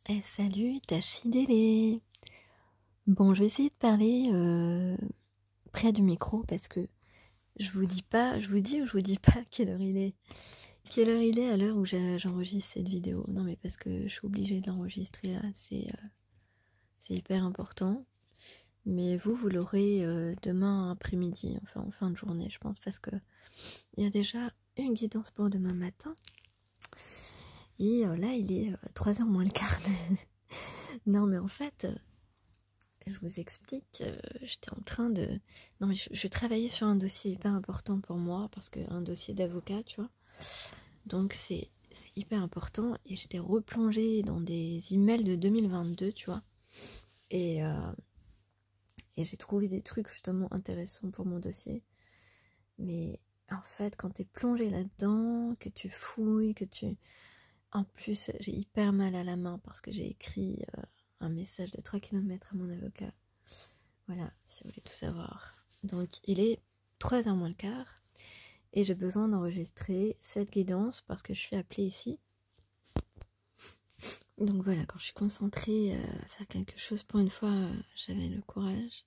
Salut Tachidélé. Bon, je vais essayer de parler près du micro parce que je vous dis pas, je vous dis ou je vous dis pas quelle heure il est. Quelle heure il est à l'heure où j'enregistre cette vidéo. Non mais parce que je suis obligée de l'enregistrer là, c'est hyper important. Mais vous l'aurez demain après-midi, enfin en fin de journée je pense, parce que il y a déjà une guidance pour demain matin. Et là il est 3h moins le quart. Non mais en fait... je vous explique, j'étais en train de... Non mais je travaillais sur un dossier hyper important pour moi, parce qu'un dossier d'avocat, tu vois. Donc c'est hyper important, et j'étais replongée dans des emails de 2022, tu vois. Et j'ai trouvé des trucs justement intéressants pour mon dossier. Mais en fait, quand t'es plongé là-dedans, que tu fouilles, que tu... En plus, j'ai hyper mal à la main, parce que j'ai écrit un message de 3 km à mon avocat. Voilà, si vous voulez tout savoir. Donc, il est 3h moins le quart et j'ai besoin d'enregistrer cette guidance parce que je suis appelée ici. Donc voilà, quand je suis concentrée à faire quelque chose pour une fois, j'avais le courage.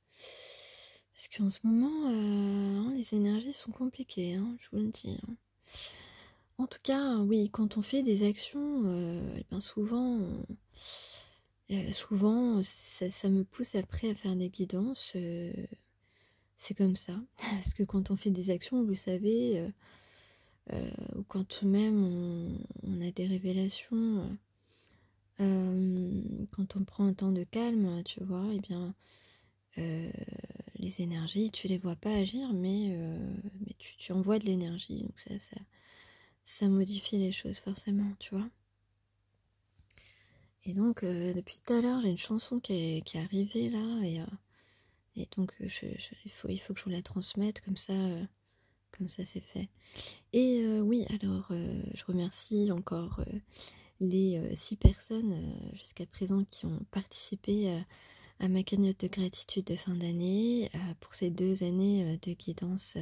Parce qu'en ce moment, les énergies sont compliquées, hein, je vous le dis. Hein. En tout cas, oui, quand on fait des actions, souvent ça me pousse après à faire des guidances. C'est comme ça, parce que quand on fait des actions, vous savez, ou quand même on a des révélations, quand on prend un temps de calme, tu vois, et bien les énergies, tu les vois pas agir, mais tu envoies de l'énergie, donc ça modifie les choses forcément, tu vois. Et donc depuis tout à l'heure, j'ai une chanson qui est arrivée là, et donc il faut que je vous la transmette, comme ça c'est fait. Et oui, alors je remercie encore les 6 personnes jusqu'à présent qui ont participé à ma cagnotte de gratitude de fin d'année pour ces 2 années de guidance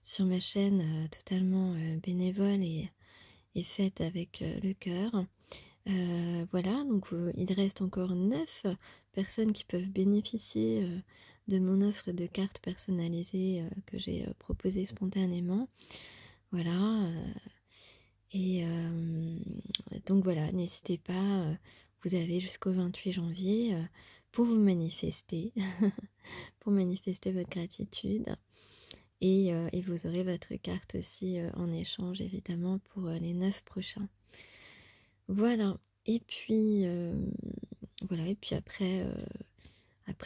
sur ma chaîne totalement bénévole et faite avec le cœur. Voilà, donc il reste encore 9 personnes qui peuvent bénéficier de mon offre de cartes personnalisées que j'ai proposée spontanément. Voilà, et donc voilà, n'hésitez pas, vous avez jusqu'au 28 janvier pour vous manifester, pour manifester votre gratitude. Et vous aurez votre carte aussi en échange, évidemment, pour les 9 prochains. Voilà, et puis, voilà, et puis après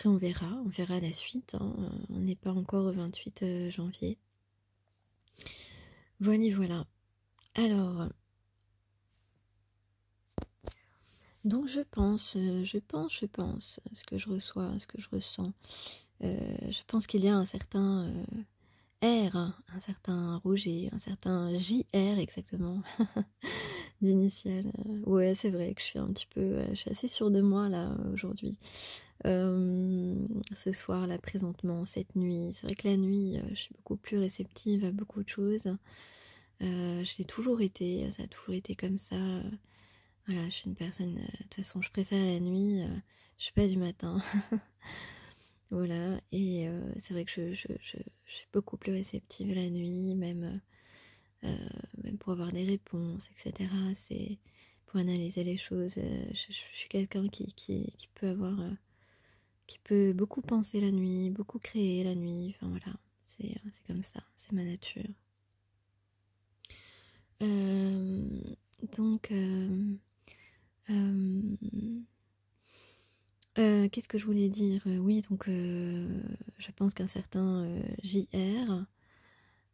on verra la suite. Hein. On n'est pas encore au 28 janvier. Voilà. Alors... donc je pense, ce que je reçois, ce que je ressens. Je pense qu'il y a un certain R, un certain Roger, un certain JR exactement, d'initial. Ouais, c'est vrai que je suis un petit peu, je suis assez sûre de moi là aujourd'hui. Ce soir, là, présentement, cette nuit, c'est vrai que la nuit, je suis beaucoup plus réceptive à beaucoup de choses. Je l'ai toujours été, ça a toujours été comme ça. Voilà, je suis une personne, de toute façon, je préfère la nuit, je suis pas du matin. Voilà, et c'est vrai que je suis beaucoup plus réceptive la nuit, même pour avoir des réponses, etc. C'est pour analyser les choses. Je suis quelqu'un qui peut avoir, qui peut beaucoup penser la nuit, beaucoup créer la nuit. Enfin voilà, c'est comme ça, c'est ma nature. Donc, qu'est-ce que je voulais dire? Oui, donc je pense qu'un certain JR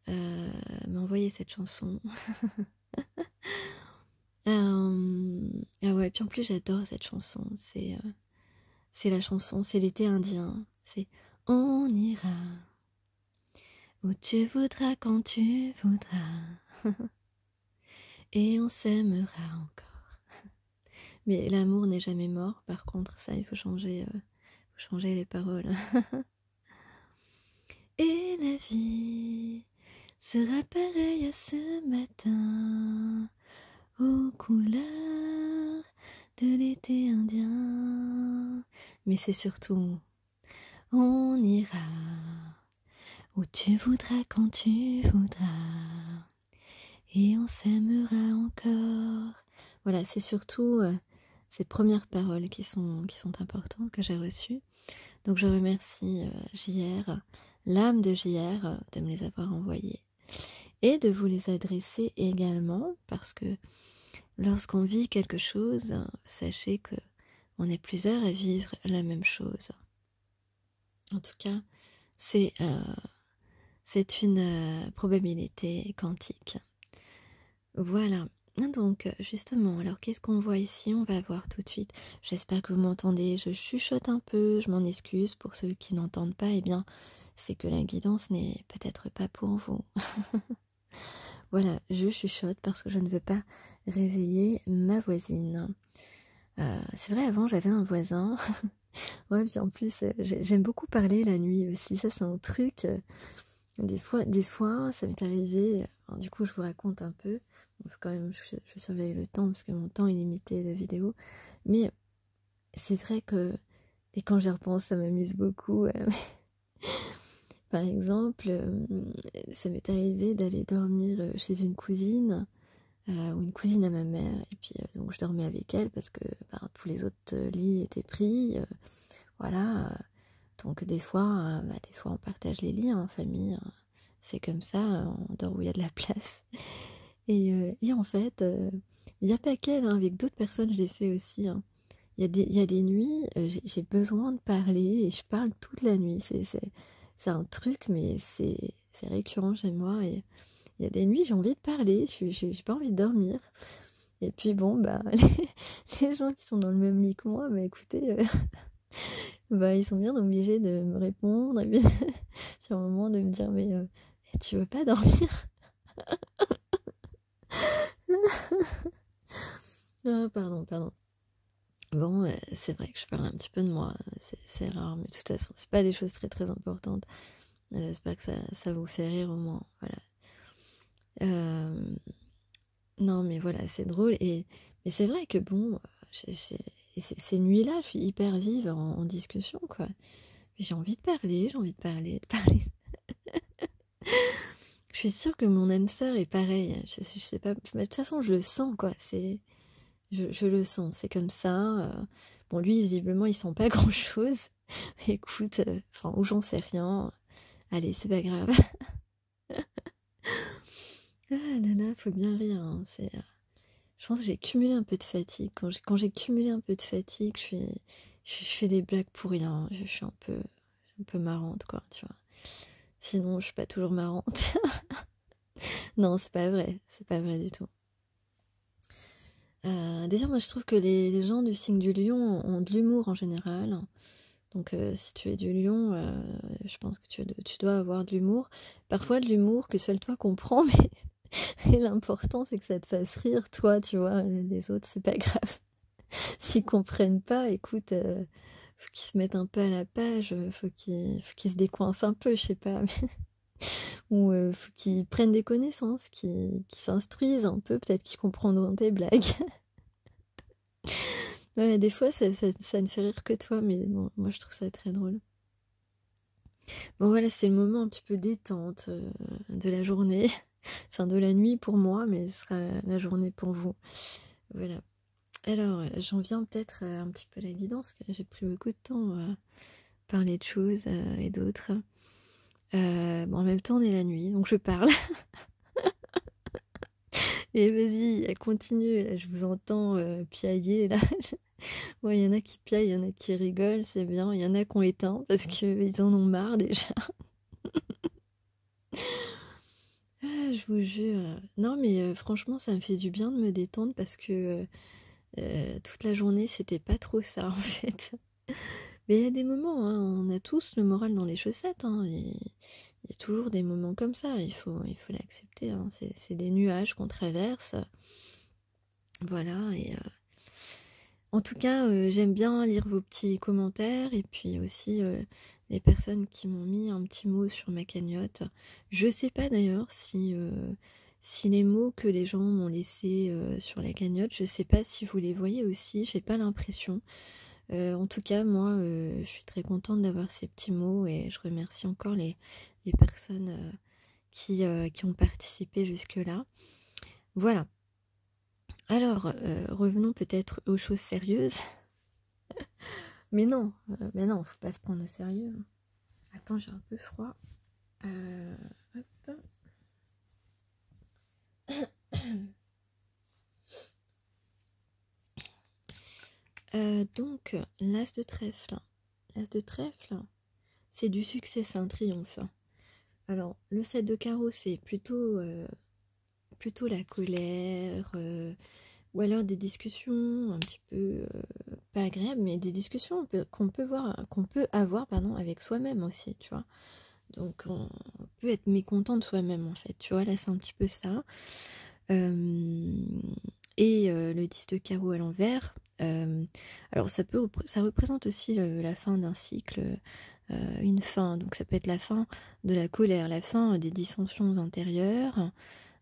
m'a envoyé cette chanson. Ah ouais, puis en plus j'adore cette chanson. C'est la chanson, c'est l'été indien. C'est on ira où tu voudras quand tu voudras et on s'aimera encore. Mais l'amour n'est jamais mort. Par contre, ça il faut changer les paroles. Et la vie sera pareille à ce matin, aux couleurs de l'été indien. Mais c'est surtout on ira où tu voudras quand tu voudras et on s'aimera encore. Voilà, c'est surtout ces premières paroles qui sont importantes que j'ai reçues. Donc je remercie JR, l'âme de JR, de me les avoir envoyées et de vous les adresser également parce que lorsqu'on vit quelque chose, sachez que on est plusieurs à vivre la même chose. En tout cas, c'est une probabilité quantique. Voilà. Donc, justement, alors qu'est-ce qu'on voit ici? On va voir tout de suite. J'espère que vous m'entendez. Je chuchote un peu, je m'en excuse pour ceux qui n'entendent pas. Eh bien, c'est que la guidance n'est peut-être pas pour vous. Voilà, je chuchote parce que je ne veux pas réveiller ma voisine. C'est vrai, avant, j'avais un voisin. Ouais, puis en plus, j'aime beaucoup parler la nuit aussi. Ça, c'est un truc. Des fois, ça m'est arrivé. Alors, du coup, je vous raconte un peu. Bon, quand même, je surveille le temps parce que mon temps est limité de vidéos. Mais c'est vrai que, et quand j'y repense, ça m'amuse beaucoup. Par exemple, ça m'est arrivé d'aller dormir chez une cousine ou une cousine à ma mère. Et puis, donc, je dormais avec elle parce que tous les autres lits étaient pris. Voilà. Donc, des fois, on partage les lits en famille. C'est comme ça, on dort où il y a de la place. Et en fait, il n'y a pas qu'elle, hein, avec d'autres personnes, je l'ai fait aussi. Hein. Il y a des nuits, j'ai besoin de parler et je parle toute la nuit. C'est un truc, mais c'est récurrent chez moi. Et il y a des nuits, j'ai envie de parler, j'ai pas envie de dormir. Et puis bon, les gens qui sont dans le même lit que moi, écoutez, ils sont bien obligés de me répondre. Et puis, puis à un moment de me dire, mais tu veux pas dormir? Ah, pardon. Bon, c'est vrai que je parle un petit peu de moi, c'est rare, mais de toute façon, c'est pas des choses très très importantes. J'espère que ça vous fait rire au moins, voilà. Non, mais voilà, c'est drôle, mais c'est vrai que bon, ces nuits-là, je suis hyper vive en discussion, quoi. Mais j'ai envie de parler. Je suis sûre que mon âme sœur est pareil, je sais pas, mais de toute façon, je le sens, quoi, je le sens, c'est comme ça. Bon, lui, visiblement, il sent pas grand-chose. Écoute, ou j'en sais rien. Allez, c'est pas grave. Ah là là, faut bien rire. Hein. Je pense que j'ai cumulé un peu de fatigue. Quand j'ai cumulé un peu de fatigue, je fais des blagues pour rien. Je suis un peu marrante, quoi, tu vois. Sinon, je suis pas toujours marrante. Non, c'est pas vrai. C'est pas vrai du tout. Déjà, moi, je trouve que les gens du signe du lion ont de l'humour en général. Donc, si tu es du lion, je pense que tu dois avoir de l'humour. Parfois, de l'humour que seul toi comprends, mais l'important, c'est que ça te fasse rire, toi, tu vois. Les autres, c'est pas grave. S'ils comprennent pas, écoute, faut qu'ils se mettent un peu à la page, faut qu'ils se décoincent un peu, je sais pas. Ou faut qu'ils prennent des connaissances, qu'ils s'instruisent un peu, peut-être qu'ils comprendront tes blagues. Ouais, des fois, ça ne fait rire que toi, mais bon, moi, je trouve ça très drôle. Bon, voilà, c'est le moment un petit peu détente de la journée. Enfin, de la nuit pour moi, mais ce sera la journée pour vous. Voilà. Alors, j'en viens peut-être un petit peu à la guidance, car j'ai pris beaucoup de temps à parler de choses et d'autres. Bon, en même temps, on est la nuit, donc je parle. Et vas-y, continue, là, je vous entends piailler, là. Bon, il y en a qui piaillent, il y en a qui rigolent, c'est bien. Il y en a qui ont éteint parce qu'ils en ont marre déjà. Ah, je vous jure. Non, mais franchement, ça me fait du bien de me détendre parce que toute la journée, c'était pas trop ça, en fait. Mais il y a des moments, hein, on a tous le moral dans les chaussettes. Hein, il y a toujours des moments comme ça, il faut l'accepter. Hein, c'est des nuages qu'on traverse. Voilà, et en tout cas, j'aime bien lire vos petits commentaires et puis aussi les personnes qui m'ont mis un petit mot sur ma cagnotte. Je sais pas d'ailleurs si les mots que les gens m'ont laissés sur la cagnotte, je sais pas si vous les voyez aussi, j'ai pas l'impression. En tout cas, moi, je suis très contente d'avoir ces petits mots et je remercie encore les personnes qui ont participé jusque-là. Voilà. Alors, revenons peut-être aux choses sérieuses. Mais non, faut pas se prendre au sérieux. Attends, j'ai un peu froid. Hop. Donc, l'as de trèfle. L'as de trèfle, c'est du succès, c'est un triomphe. Alors, le 7 de carreau, c'est plutôt la colère, ou alors des discussions un petit peu pas agréables, mais des discussions qu'on peut avoir avec soi-même aussi, tu vois. Donc, on peut être mécontent de soi-même, en fait, tu vois, là, c'est un petit peu ça. Et le 10 de carreau à l'envers, alors ça représente aussi la fin d'un cycle, une fin, donc ça peut être la fin de la colère, la fin des dissensions intérieures,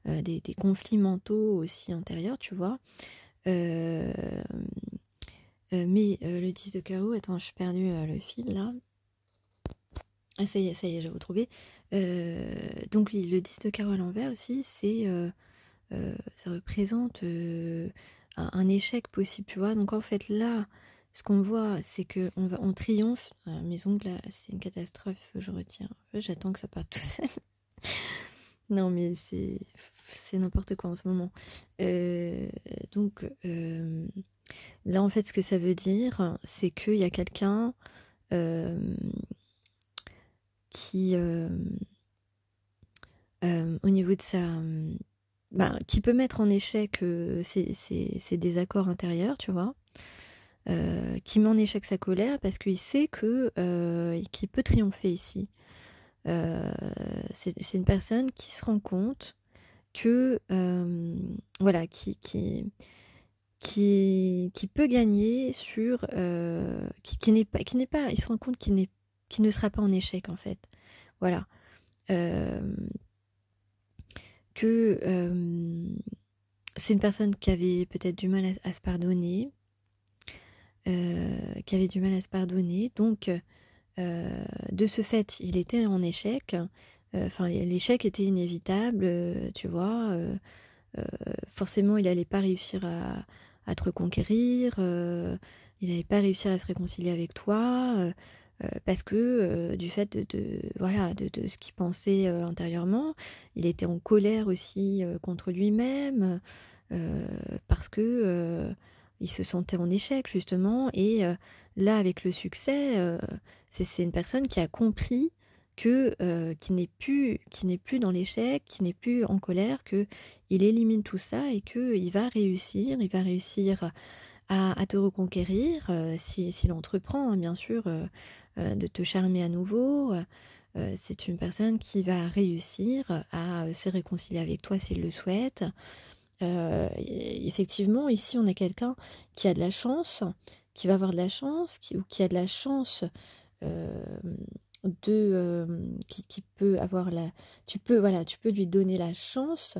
des conflits mentaux aussi intérieurs, tu vois. Mais le 10 de carreau, attends, j'ai perdu le fil là. Ah ça y est, j'ai retrouvé. Donc oui, le 10 de carreau à l'envers aussi, c'est ça représente un échec possible, tu vois. Donc en fait là, ce qu'on voit, c'est que on triomphe. Mes ongles là, c'est une catastrophe, je retire. En fait, j'attends que ça parte tout seul. Non mais c'est n'importe quoi en ce moment. Donc là en fait, ce que ça veut dire, c'est qu'il y a quelqu'un qui au niveau de sa qui peut mettre en échec ses désaccords intérieurs, tu vois, qui met en échec sa colère parce qu'il sait qu'il peut triompher ici. C'est une personne qui se rend compte que voilà, qui peut gagner sur qui n'est pas, il se rend compte qu'il ne sera pas en échec en fait. Voilà. Que c'est une personne qui avait peut-être du mal à se pardonner, donc de ce fait, il était en échec. Enfin, l'échec était inévitable, tu vois. Forcément, il n'allait pas réussir à te reconquérir, il n'allait pas réussir à se réconcilier avec toi, parce que du fait de ce qu'il pensait intérieurement, il était en colère aussi contre lui-même, parce que il se sentait en échec justement, et là avec le succès, c'est une personne qui a compris qui n'est plus dans l'échec, qui n'est plus en colère, que il élimine tout ça et que il va réussir à te reconquérir s'il entreprend, hein, bien sûr, de te charmer à nouveau. C'est une personne qui va réussir à se réconcilier avec toi s'il le souhaite. Effectivement, ici, on a quelqu'un qui a de la chance, qui va avoir de la chance, ou qui a de la chance qui peut avoir tu peux lui donner la chance.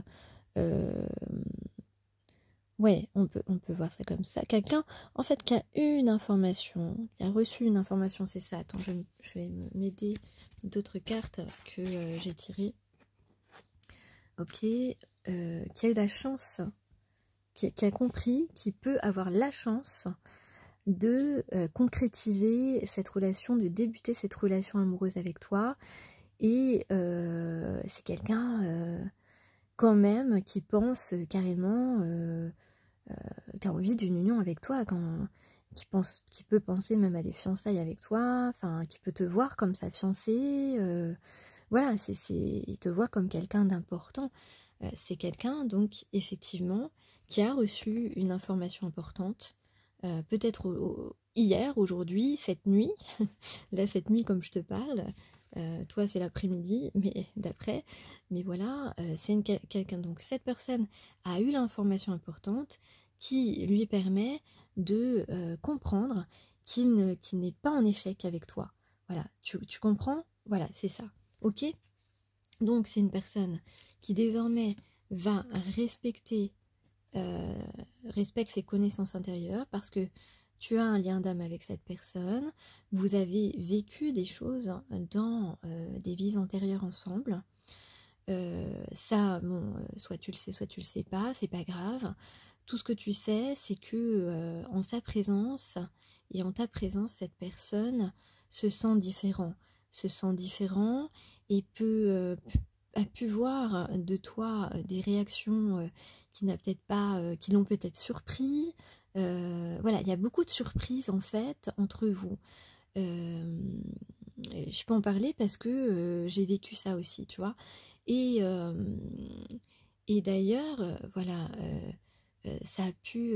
Ouais, on peut voir ça comme ça. Quelqu'un, en fait, qui a une information, qui a reçu une information, c'est ça. Attends, je vais m'aider d'autres cartes que j'ai tirées. Ok, qui a eu la chance, qui a compris, qui peut avoir la chance de concrétiser cette relation, de débuter cette relation amoureuse avec toi. Et c'est quelqu'un quand même qui pense carrément, qui a envie d'une union avec toi, qui peut penser même à des fiançailles avec toi, enfin qui peut te voir comme sa fiancée. Voilà, il te voit comme quelqu'un d'important. C'est quelqu'un donc effectivement qui a reçu une information importante, peut-être hier, aujourd'hui, cette nuit, là cette nuit comme je te parle, toi c'est l'après-midi, mais d'après, mais voilà, c'est quelqu'un, donc cette personne a eu l'information importante qui lui permet de comprendre qu'il n'est pas en échec avec toi. Voilà, tu comprends? Voilà, c'est ça. Ok? Donc c'est une personne qui désormais va respecte ses connaissances intérieures parce que tu as un lien d'âme avec cette personne, vous avez vécu des choses dans des vies antérieures ensemble. Ça, bon, soit tu le sais, soit tu le sais pas, c'est pas grave. Tout ce que tu sais, c'est que en sa présence et en ta présence, cette personne se sent différent, et a pu voir de toi des réactions qui l'ont peut-être surpris. Voilà, il y a beaucoup de surprises en fait entre vous. Je peux en parler parce que j'ai vécu ça aussi, tu vois. Et, euh, et d'ailleurs, voilà, ça a pu,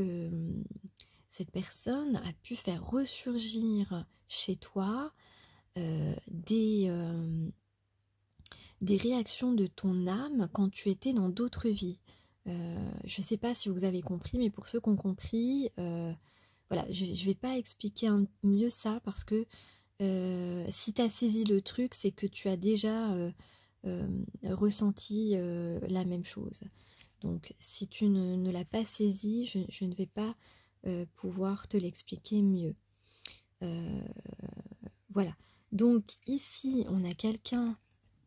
cette personne a pu faire ressurgir chez toi euh, des, euh, des réactions de ton âme quand tu étais dans d'autres vies. Je ne sais pas si vous avez compris, mais pour ceux qui ont compris, voilà, je ne vais pas expliquer mieux ça parce que si tu as saisi le truc, c'est que tu as déjà ressenti la même chose. Donc si tu ne l'as pas saisi, je ne vais pas pouvoir te l'expliquer mieux. Voilà. Donc ici, on a quelqu'un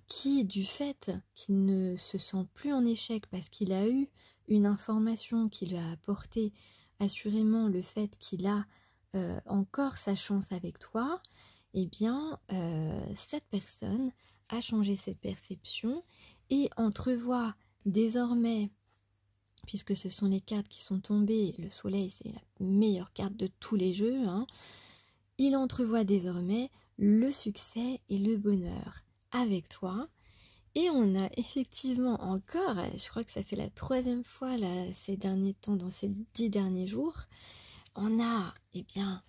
qui, du fait qu'il ne se sent plus en échec parce qu'il a eu une information qui lui a apporté assurément le fait qu'il a encore sa chance avec toi, eh bien, cette personne a changé cette perception et entrevoit désormais, puisque ce sont les cartes qui sont tombées, le soleil c'est la meilleure carte de tous les jeux, hein, il entrevoit désormais le succès et le bonheur avec toi. Et on a effectivement encore, je crois que ça fait la 3e fois là, ces derniers temps, dans ces 10 derniers jours, on a, eh bien,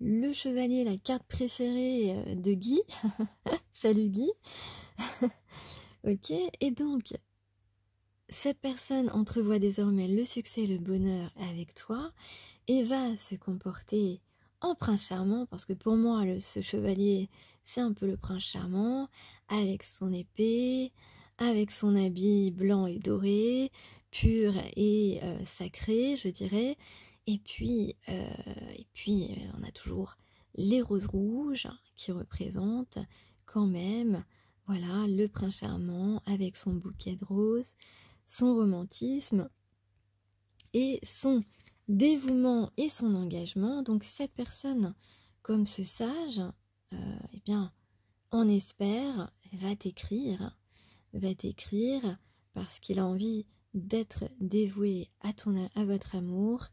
le chevalier, la carte préférée de Guy. Salut Guy. Ok, et donc, cette personne entrevoit désormais le succès et le bonheur avec toi et va se comporter en prince charmant, parce que pour moi, ce chevalier, c'est un peu le prince charmant, avec son épée, avec son habit blanc et doré, pur et sacré, je dirais. Et puis, on a toujours les roses rouges qui représentent quand même, voilà, le prince charmant avec son bouquet de roses, son romantisme et son dévouement et son engagement. Donc cette personne, comme ce sage, eh bien, on espère, va t'écrire parce qu'il a envie d'être dévoué à votre amour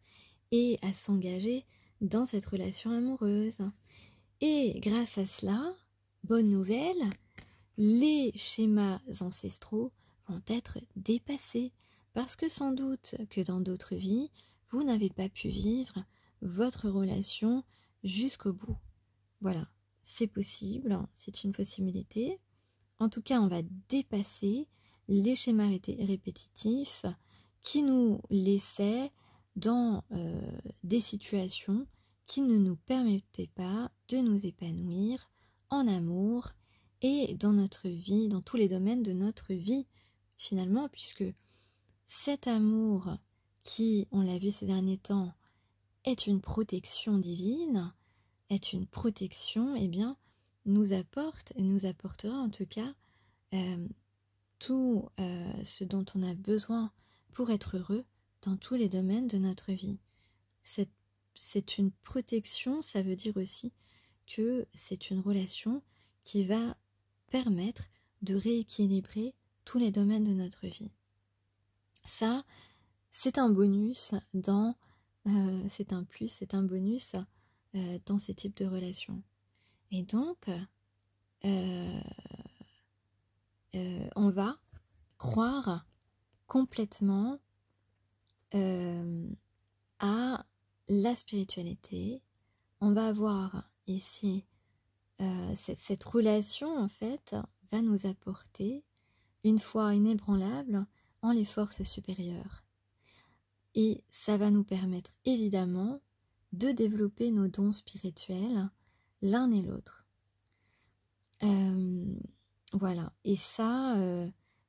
et à s'engager dans cette relation amoureuse. Et grâce à cela, bonne nouvelle, les schémas ancestraux vont être dépassés parce que sans doute que dans d'autres vies, vous n'avez pas pu vivre votre relation jusqu'au bout. Voilà, c'est possible, c'est une possibilité. En tout cas, on va dépasser les schémas répétitifs qui nous laissaient dans des situations qui ne nous permettaient pas de nous épanouir en amour et dans notre vie, dans tous les domaines de notre vie, finalement, puisque cet amour qui, on l'a vu ces derniers temps, est une protection divine, est une protection, eh bien, nous apporte et nous apportera en tout cas tout ce dont on a besoin pour être heureux dans tous les domaines de notre vie. C'est une protection, ça veut dire aussi que c'est une relation qui va permettre de rééquilibrer tous les domaines de notre vie. Ça, c'est un bonus c'est un plus, c'est un bonus dans ces types de relations. Et donc, on va croire complètement à la spiritualité. On va avoir ici cette relation, en fait, va nous apporter une foi inébranlable en les forces supérieures. Et ça va nous permettre évidemment de développer nos dons spirituels l'un et l'autre. Voilà, et ça,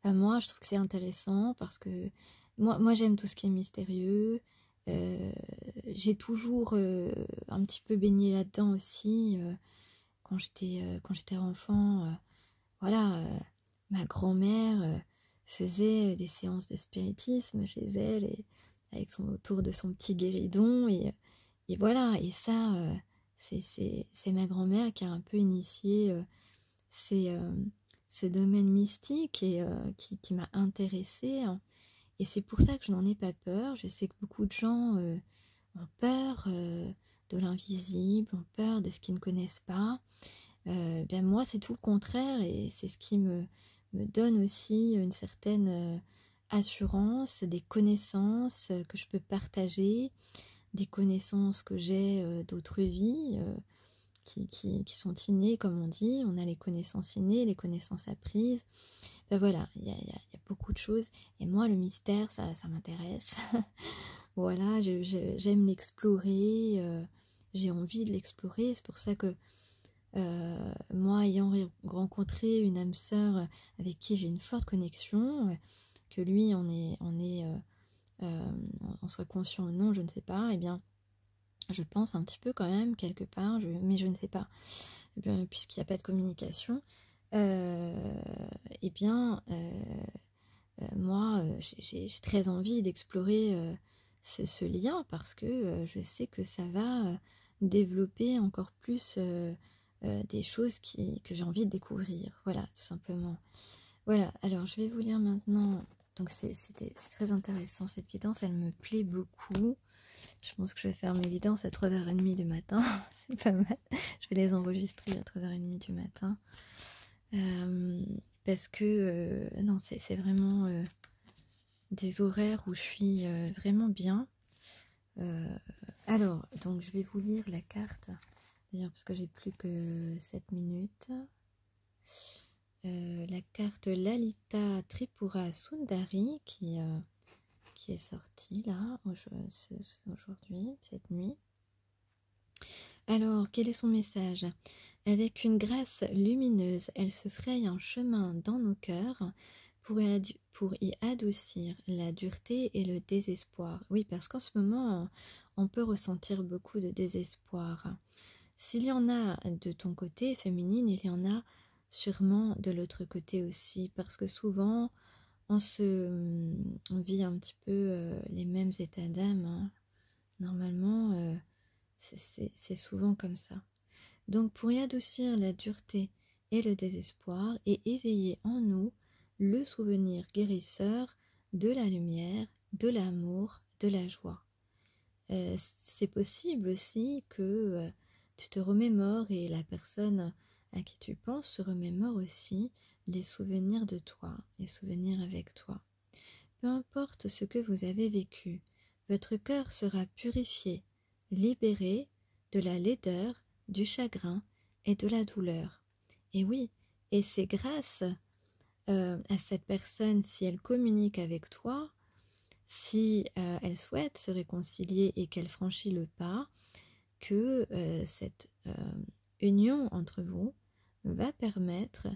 Moi, je trouve que c'est intéressant parce que moi j'aime tout ce qui est mystérieux. J'ai toujours un petit peu baigné là-dedans aussi quand j'étais enfant. Voilà, ma grand-mère faisait des séances de spiritisme chez elle et avec autour de son petit guéridon et voilà. Et ça, c'est ma grand-mère qui a un peu initié ces, ce domaine mystique et qui m'a intéressée, hein. Et c'est pour ça que je n'en ai pas peur. Je sais que beaucoup de gens ont peur de l'invisible, ont peur de ce qu'ils ne connaissent pas. Bien moi, c'est tout le contraire et c'est ce qui me donne aussi une certaine assurance, des connaissances que je peux partager, des connaissances que j'ai d'autres vies. Qui sont innées, comme on dit. On a les connaissances innées, les connaissances apprises. Ben voilà, il y a beaucoup de choses. Et moi, le mystère, ça m'intéresse. Voilà, j'aime l'explorer. J'ai envie de l'explorer. C'est pour ça que moi, ayant rencontré une âme sœur avec qui j'ai une forte connexion, que lui, on soit conscient ou non, je ne sais pas, eh bien, je pense un petit peu quand même, quelque part, mais je ne sais pas. Puisqu'il n'y a pas de communication, moi, j'ai très envie d'explorer ce lien parce que je sais que ça va développer encore plus des choses que j'ai envie de découvrir. Voilà, tout simplement. Voilà, alors je vais vous lire maintenant. Donc c'est très intéressant cette guidance, elle me plaît beaucoup. Je pense que je vais faire mes guidances à 3h30 du matin. C'est pas mal. Je vais les enregistrer à 3h30 du matin. Parce que, non, c'est vraiment des horaires où je suis vraiment bien. Alors, donc je vais vous lire la carte. D'ailleurs, parce que j'ai plus que 7 minutes. La carte Lalita Tripura Sundari qui est sortie là aujourd'hui, cette nuit. Alors, quel est son message? Avec une grâce lumineuse, elle se fraye un chemin dans nos cœurs pour y adoucir la dureté et le désespoir. Oui, parce qu'en ce moment, on peut ressentir beaucoup de désespoir. S'il y en a de ton côté féminine, il y en a sûrement de l'autre côté aussi, parce que souvent, on vit un petit peu les mêmes états d'âme, hein. Normalement, c'est souvent comme ça. Donc pour y adoucir la dureté et le désespoir et éveiller en nous le souvenir guérisseur de la lumière, de l'amour, de la joie. C'est possible aussi que tu te remémores et la personne à qui tu penses se remémore aussi les souvenirs de toi, les souvenirs avec toi. Peu importe ce que vous avez vécu, votre cœur sera purifié, libéré de la laideur, du chagrin et de la douleur. Et oui, et c'est grâce à cette personne, si elle communique avec toi, si elle souhaite se réconcilier et qu'elle franchit le pas, que cette union entre vous va permettre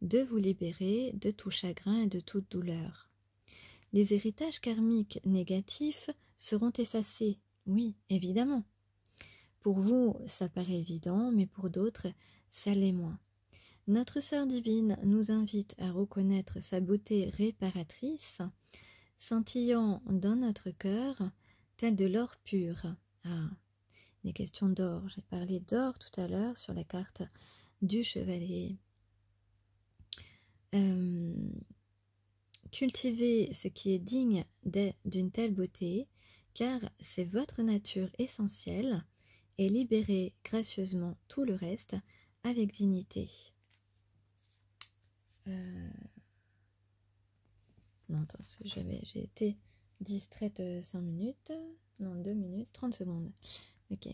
de vous libérer de tout chagrin et de toute douleur. Les héritages karmiques négatifs seront effacés, oui, évidemment. Pour vous, ça paraît évident, mais pour d'autres, ça l'est moins. Notre Sœur divine nous invite à reconnaître sa beauté réparatrice, scintillant dans notre cœur, tel de l'or pur. Ah, des questions d'or. J'ai parlé d'or tout à l'heure sur la carte du chevalier. Cultivez ce qui est digne d'une telle beauté, car c'est votre nature essentielle, et libérez gracieusement tout le reste avec dignité. Non, attends, j'ai été distraite 5 minutes, non 2 minutes, 30 secondes. Ok.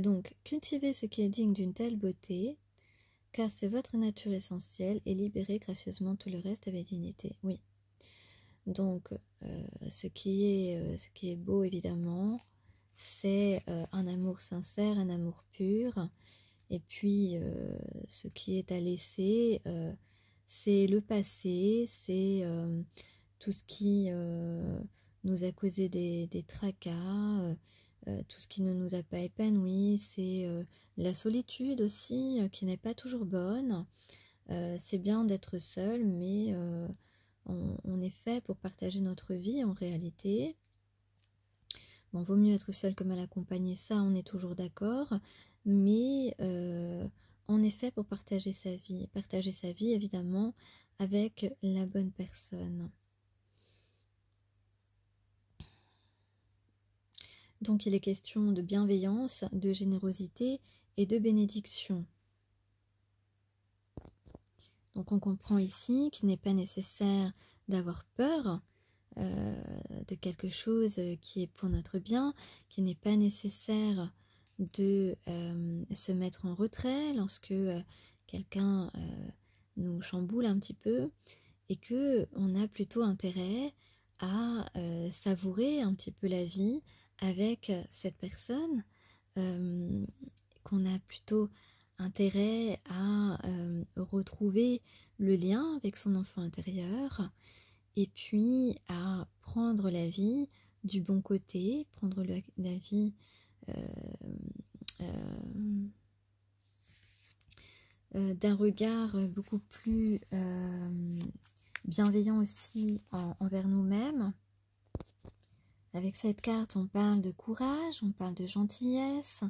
Donc, cultivez ce qui est digne d'une telle beauté, car c'est votre nature essentielle, et libérez gracieusement tout le reste avec dignité. Oui. Donc, ce qui est beau, évidemment, c'est un amour sincère, un amour pur. Et puis, ce qui est à laisser, c'est le passé, c'est tout ce qui nous a causé des tracas, tout ce qui ne nous a pas épanoui, c'est la solitude aussi qui n'est pas toujours bonne. C'est bien d'être seul, mais on est fait pour partager notre vie en réalité. Bon, vaut mieux être seul que mal accompagné, ça on est toujours d'accord, mais on est fait pour partager sa vie évidemment avec la bonne personne. Donc il est question de bienveillance, de générosité et de bénédiction. Donc on comprend ici qu'il n'est pas nécessaire d'avoir peur de quelque chose qui est pour notre bien, qu'il n'est pas nécessaire de se mettre en retrait lorsque quelqu'un nous chamboule un petit peu, et que on a plutôt intérêt à savourer un petit peu la vie avec cette personne, qu'on a plutôt intérêt à retrouver le lien avec son enfant intérieur, et puis à prendre la vie du bon côté, prendre la vie d'un regard beaucoup plus bienveillant aussi envers nous-mêmes. Avec cette carte, on parle de courage, on parle de gentillesse,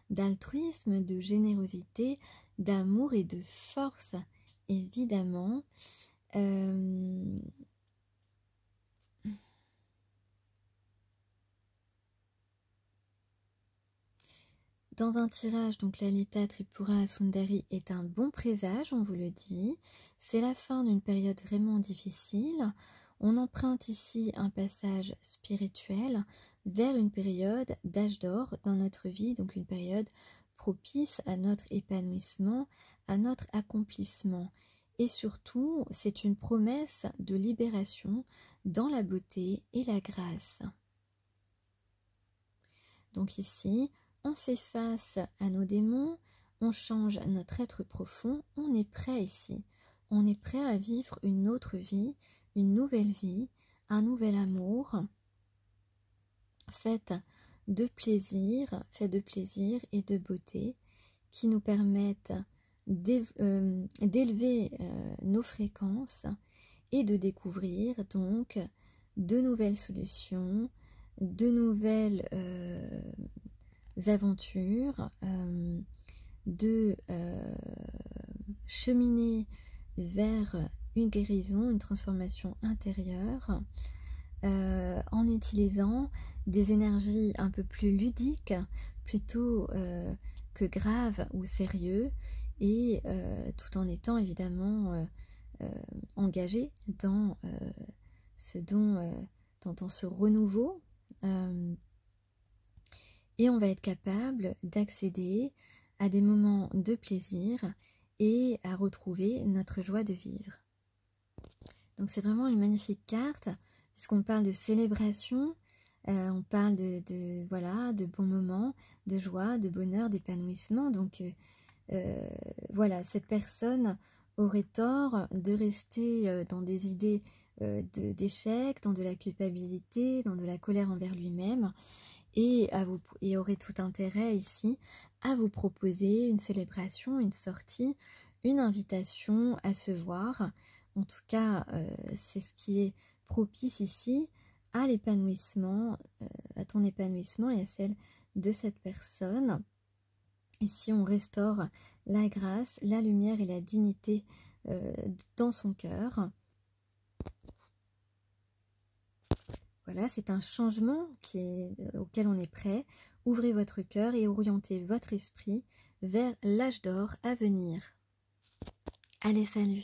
d'altruisme, de générosité, d'amour et de force, évidemment. Dans un tirage, donc Lalita Tripura Sundari est un bon présage, on vous le dit. C'est la fin d'une période vraiment difficile. On emprunte ici un passage spirituel vers une période d'âge d'or dans notre vie, donc une période propice à notre épanouissement, à notre accomplissement. Et surtout, c'est une promesse de libération dans la beauté et la grâce. Donc ici, on fait face à nos démons, on change notre être profond, on est prêt ici. On est prêt à vivre une autre vie, une nouvelle vie, un nouvel amour, fait de plaisir et de beauté qui nous permettent d'élever nos fréquences et de découvrir donc de nouvelles solutions, de nouvelles aventures, de cheminer vers une guérison, une transformation intérieure, en utilisant des énergies un peu plus ludiques, plutôt que graves ou sérieux, et tout en étant évidemment engagé dans dans ce renouveau. Et on va être capable d'accéder à des moments de plaisir et à retrouver notre joie de vivre. Donc c'est vraiment une magnifique carte, puisqu'on parle de célébration, on parle de bons moments, de joie, de bonheur, d'épanouissement. Donc voilà, cette personne aurait tort de rester dans des idées d'échec, dans de la culpabilité, dans de la colère envers lui-même, et aurait tout intérêt ici à vous proposer une célébration, une sortie, une invitation à se voir. En tout cas, c'est ce qui est propice ici à l'épanouissement, à ton épanouissement et à celle de cette personne. Ici, on restaure la grâce, la lumière et la dignité dans son cœur. Voilà, c'est un changement auquel on est prêt. Ouvrez votre cœur et orientez votre esprit vers l'âge d'or à venir. Allez, salut!